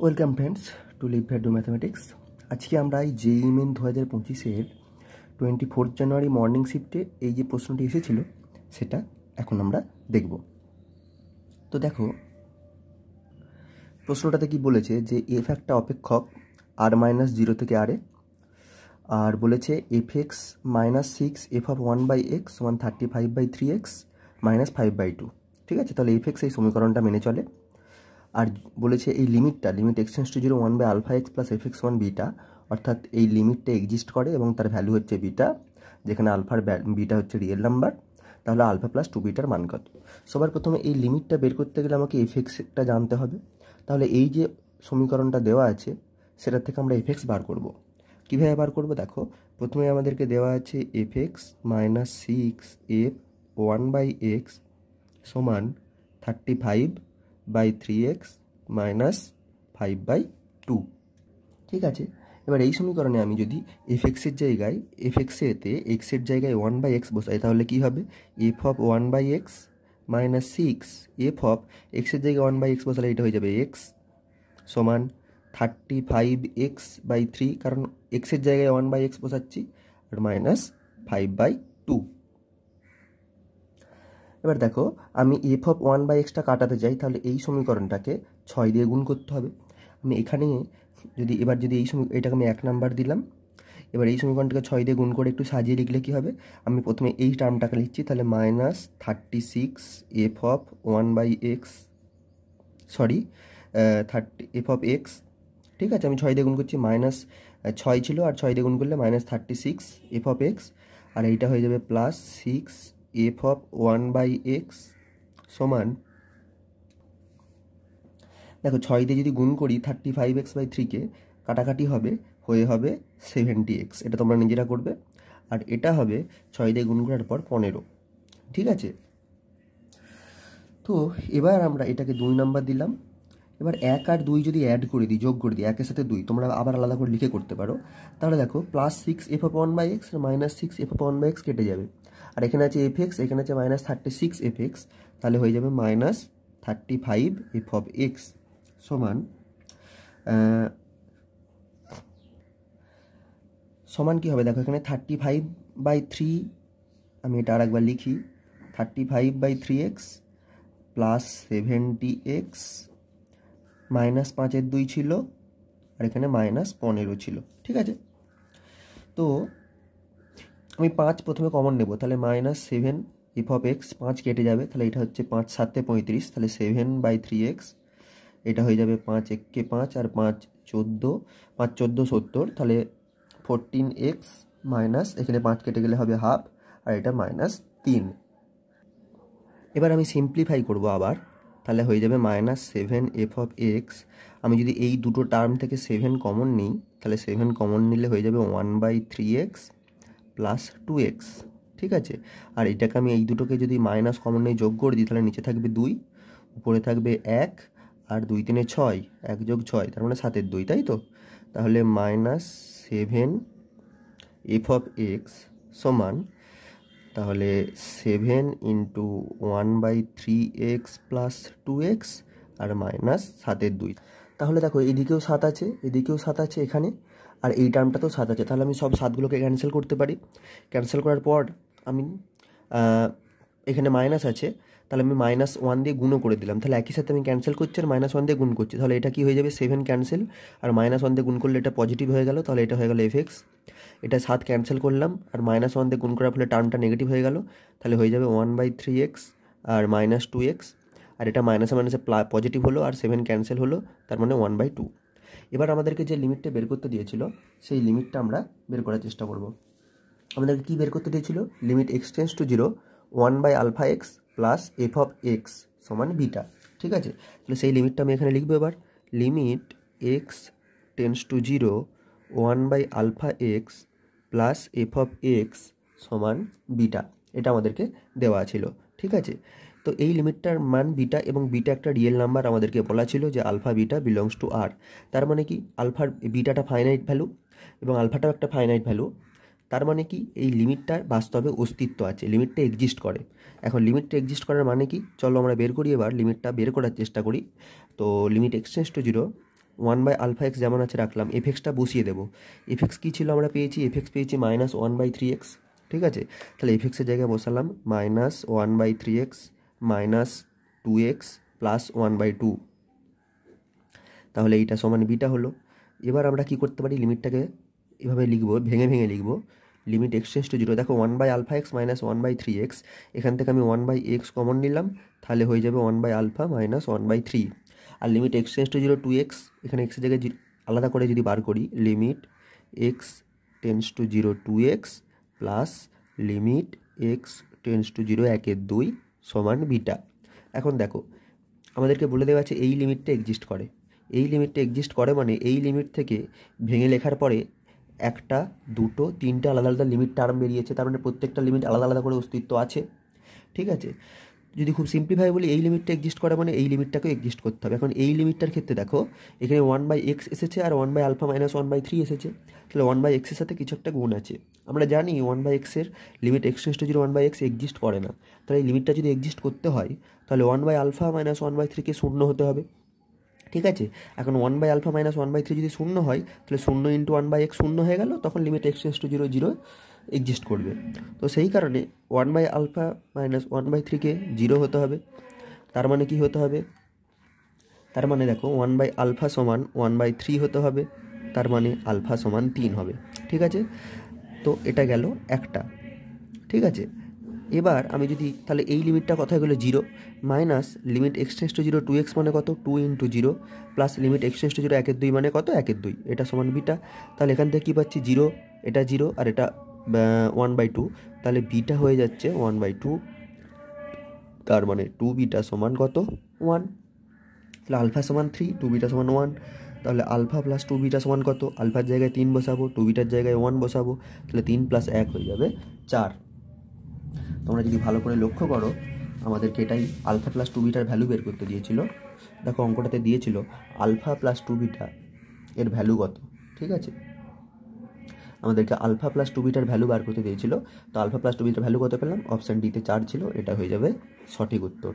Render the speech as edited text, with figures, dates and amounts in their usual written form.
Welcome friends to live ভ্যাডু mathematics. আজকে আমরা এই জেইই মেন 2025-এর 24 জানুয়ারি মর্নিং শিফটে এই যে প্রশ্নটি এসেছিল সেটা এখন আমরা দেখব। তো দেখো প্রশ্নটাতে কি বলেছে যে এফ একটা অপেক্ষক r-0 থেকে r-এ, আর বলেছে এফ(x - 6 f(1/x) = 35/3x - 5/2। ঠিক আছে, তাহলে এফ(x) এই সমীকরণটা মেনে চলে। আর বলেছে এই limit extends two 0 1/α(x + fx1 beta, অর্থাৎ এই লিমিটটা এক্সিস্ট করে এবং তার ভ্যালু হচ্ছে বিটা, যেখানে আলফার বিটা হচ্ছে রিয়েল নাম্বার। তাহলে আলফা প্লাস 2 বিটার মান কত? সবার প্রথমে এই লিমিটটা বের করতে গেলে আমাকে এফএক্সটা জানতে হবে। তাহলে এই যে সমীকরণটা দেওয়া আছে সেটার থেকে আমরা এফএক্স বার করব। কীভাবে বার করব? দেখো, প্রথমে আমাদেরকে দেওয়া আছে fx - 6 f(1/x) = 35/3x - 5/2। ঠিক আছে, এবার এই সমীকরণে আমি যদি এফএক্সের জায়গায় এতে এক্সের জায়গায় 1/x বসাই তাহলে কি হবে? f(1/x - 6 f(x) এর জায়গায় 1/x বসালে এটা হয়ে যাবে x = 35x/3, কারণ এক্সের জায়গায় 1/x বসাচ্ছি, আর -5/2। এবার দেখো, আমি f(1/x)টা কাটাতে চাই, তাহলে এই সমীকরণটাকে 6 দিয়ে গুণ করতে হবে। আমি এখানে যদি এটাকে আমি 1 নাম্বার দিলাম। এবার এই সমীকরণটাকে 6 দিয়ে গুণ করে একটু সাজিয়ে লিখলে কি হবে? আমি প্রথমে এই টার্মটাকে লিখছি, তাহলে -36 f(1/x) f(x). ঠিক আছে, আমি 6 দিয়ে গুণ করছি, -6 ছিল আর 6 দিয়ে গুণ করলে -36 f(x), আর এইটা হয়ে যাবে +6 f(1/x) সমান, দেখো 6 দিয়ে যদি গুণ করি 35x/3-কে কাটাকাটি হবে 70x, এটা তোমরা নিজেরা করবে। আর এটা হবে 6 দিয়ে গুণ করার পর 15। ঠিক আছে, তো এবার আমরা এটাকে 2 নাম্বার দিলাম। এবার 1 আর 2 যদি অ্যাড করে দিই, যোগ করে দিই, 1-এর সাথে 2, তোমরা আবার আলাদা করে লিখে করতে পারো। তাহলে দেখো +6 f(1/x) আর -6 f(1/x) কেটে যাবে, আর এখানে আছে fx, এখানে আছে -36 fx, তাহলে হয়ে যাবে -35 f(x) সমান কি হবে? দেখো এখানে 35/3, আমি এটা আরেকবার লিখি, 35/3x + 70x, -5-এর 2 ছিল আর এখানে -15 ছিল। ঠিক আছে, তো আমি 5 প্রথমে কমন নেব, তাহলে -7 f(x), 5 কেটে যাবে, তাহলে এটা হচ্ছে 5 × 7 = 35, তাহলে 7/3x, এটা হয়ে যাবে 5 × 1 = 5 আর 5 × 14, 5 × 14 = 70, তাহলে 14x এখানে 5 কেটে গেলে হবে হাফ, আর এটা -3। এবার আমি সিম্পলিফাই করব আবার, তাহলে হয়ে যাবে -7 f(x). আমি যদি এই দুটো টার্ম থেকে 7 কমন নিই, তাহলে 7 কমন নিলে হয়ে যাবে 1/3x + 2x। ঠিক আছে, আর এটাকে আমি এই দুটোকে যদি মাইনাস কমন নিয়ে যোগ করে দিই, তাহলে নিচে থাকবে 2, উপরে থাকবে 1, আর 2 × 3 = 6, 1 + 6, তার মানে 7-এর 2, তাই তো? তাহলে -7 f(x) সমান, তাহলে 7 × 1/3x + 2x আর -7-এর 2। তাহলে দেখো এদিকেও 7 আছে, এদিকেও 7 আছে এখানে, আর এই টার্মটাতেও 7 আছে, তাহলে আমি সব 7গুলোকে ক্যান্সেল করতে পারি। ক্যান্সেল করার পর আমি এখানে মাইনাস আছে, তাহলে আমি -1 দিয়ে গুণও করে দিলাম, তাহলে একই সাথে আমি ক্যান্সেল করছি আর -1 দিয়ে গুণ করছি, তাহলে এটা কি হয়ে যাবে? 7 ক্যান্সেল, আর -1 দিয়ে গুণ করলে এটা পজিটিভ হয়ে গেল, তাহলে এটা হয়ে গেল fx। এটা 7 ক্যান্সেল করলাম আর -1 দিয়ে গুণ করার ফলে টার্মটা নেগেটিভ হয়ে গেল, তাহলে হয়ে যাবে 1/3x আর -2x, আর এটা মাইনাসে মাইনাসে পজিটিভ হলো, আর 7 ক্যান্সেল হলো, তার মানে 1/2। এবার আমাদেরকে যে লিমিটটা বের করতে দিয়েছিল সেই লিমিটটা আমরা বের করার চেষ্টা করব। আমাদেরকে কি বের করতে দিয়েছিল? Limit x tends to 0 1/αx + f(x) = beta. ঠিক আছে, তাহলে সেই লিমিটটা আমি এখানে লিখবো। এবার limit x tends to 0 1/αx + f(x) = beta, এটা আমাদেরকে দেওয়া ছিল। ঠিক আছে, তো এই লিমিটটার মান বিটা, এবং বিটা একটা রিয়েল নাম্বার, আমাদেরকে বলা ছিল যে আলফা বিটা বিলংস টু আর। তার মানে কি বিটাটা ফাইনাইট ভ্যালু এবং আলফাটাও একটা ফাইনাইট ভ্যালু। তার মানে কি এই লিমিটটার বাস্তবে অস্তিত্ব আছে, লিমিটটা এক্সিস্ট করে। এখন লিমিটটা এক্সিস্ট করার মানে কি? চলো আমরা বের করি, এবার লিমিটটা বের করার চেষ্টা করি। তো লিমিট এক্সটেন্স টু 0 1/α(x) যেমন আছে রাখলাম, এফএক্সটা বসিয়ে দেবো। এফএক্স কী ছিল আমরা পেয়েছি? এফএক্স পেয়েছি -1/3x, ঠিক আছে? তাহলে এফএক্সের জায়গায় বসালাম -1/3x -2x + 1/2, তাহলে এইটা সমান বিটা হলো। এবার আমরা কি করতে পারি? লিমিটটাকে এভাবে লিখবো, ভেঙে ভেঙে লিখবো। লিমিট x টেন্ডস টু 0, দেখো 1/α(x) -1/3x, এখান থেকে আমি 1/x কমন নিলাম, তাহলে হয়ে যাবে 1/α - 1/3। আর limit x tends to 0 2x, এখানে x এর জায়গায় আলাদা করে যদি বার করি, limit x tends to 0 2x plus limit x tends to 0 1/2 সমান বিটা। এখন দেখো আমাদেরকে বলে দেওয়া আছে এই লিমিটটা এক্সিস্ট করে। এই লিমিটটা এক্সিস্ট করে মানে এই লিমিট থেকে ভেঙে লেখার পরে একটা, দুটো, তিনটে আলাদা আলাদা লিমিট টার্ম বেরিয়েছে, তার মানে প্রত্যেকটা লিমিট আলাদা আলাদা করে অস্তিত্ব আছে, ঠিক আছে? যদি খুব সিম্পলিফাই বলি, এই লিমিটটা এক্সিস্ট করে মানে এই লিমিটটাকেও এক্সিস্ট করতে হবে। এখন এই লিমিটটার ক্ষেত্রে দেখো এখানে 1/x এসেছে আর 1/α - 1/3 এসেছে, তাহলে 1/x এর সাথে কিছু একটা গুণ আছে। আমরা জানি 1/x এর limit x tends to 0 1/x exist করে না, তাহলে এই লিমিটটা যদি এক্সিস্ট করতে হয় তাহলে 1/α - 1/3 কে শূন্য হতে হবে, ঠিক আছে? এখন 1/α - 1/3 যদি শূন্য হয় তাহলে 0 × 1/x শূন্য হয়ে গেল, তখন limit x tends to 0 0 exist করবে। তো সেই কারণে 1/α - 1/3 কে 0 হতে হবে। তার মানে কি হতে হবে? তার মানে দেখো 1/α সমান 1/3 হতে হবে, তার মানে আলফা সমান 3 হবে, ঠিক আছে? তো এটা গেল একটা, ঠিক আছে? এবার আমি যদি তাহলে এই লিমিটটা কোথায় গেলো? 0 minus limit x tends to 0 2x মানে কত? 2 × 0 plus limit x tends to 0 1/2 মানে কত? 1/2, এটা সমান বিটা। তাহলে এখান থেকে কী পাচ্ছি? 0, এটা 0 আর এটা 1/2, তাহলে বিটা হয়ে যাচ্ছে 1/2, তার মানে 2 বিটা সমান কত? 1। তাহলে আলফা সমান 3, 2 বিটা সমান 1, তাহলে আলফা প্লাস 2 বিটা সমান কত? আলফার জায়গায় 3 বসাবো, 2 বিটার জায়গায় 1 বসাবো, তাহলে 3 + 1 হয়ে যাবে 4। তোমরা যদি ভালো করে লক্ষ্য করো, আমাদেরকে এটাই আলফা প্লাস 2 বিটার ভ্যালু বের করতে দিয়েছিল। দেখো অঙ্কটাতে দিয়েছিল আলফা প্লাস 2 বিটা এর ভ্যালু কত, ঠিক আছে? আমাদেরকে আলফা প্লাস 2 বিটার ভ্যালু বার করতে দিয়েছিল। তো আলফা প্লাস 2 বিটার ভ্যালু কত পেলাম? অপশান ডিতে 4 ছিল, এটা হয়ে যাবে সঠিক উত্তর।